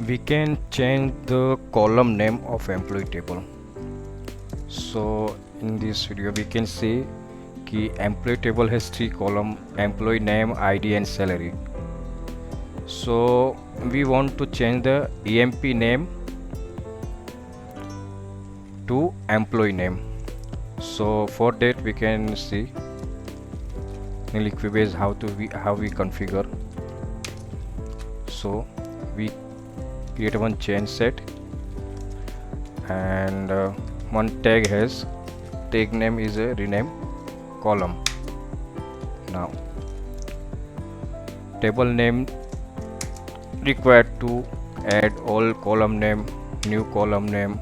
We can change the column name of employee table. So in this video we can see कि employee table has three columns: employee name, ID and salary. So we want to change the EMP name to employee name. So for that we can see in lequibase how we configure. So we create one change set, and one tag has tag name is a rename column. Now table name required to add all column name, new column name,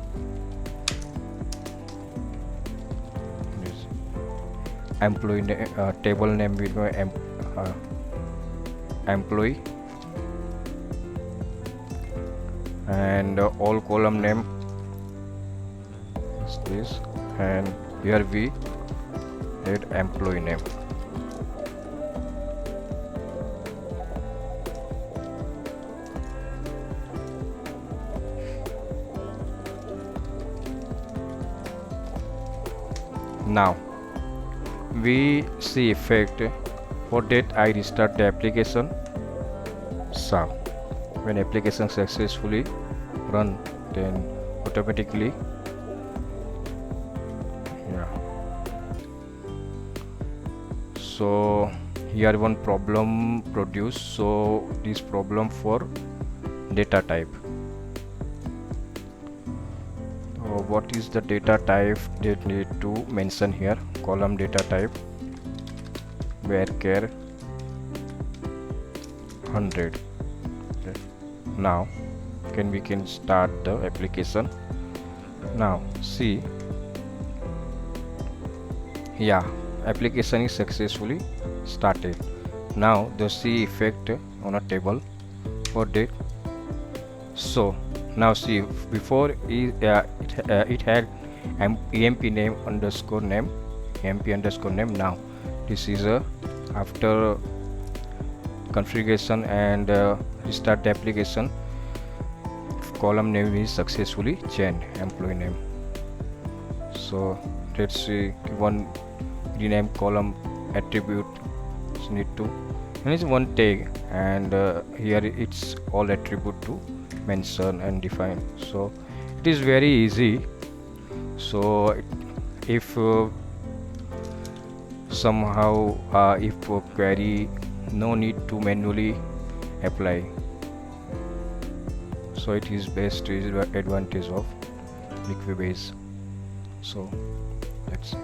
employee table name with my employee, and all column name is this, and here we add employee name. Now we see effect. For that I restart the application. So when application successfully run, then automatically so here one problem produced. So this problem for data type. What is the data type that need to mention here? Column data type varchar 100. Okay. Now we can start the application. Now see, application is successfully started. Now the see effect on a table for that. So now see, before it had emp name underscore name, emp underscore name. Now this is after configuration and restart the application, column name is successfully changed, employee name. So let's see, one rename column attribute need to, and it's one tag, and here it's all attribute to mention and define. So it is very easy. So if somehow if query, no need to manually apply. So it is best, is advantage of lequibase. So that's it.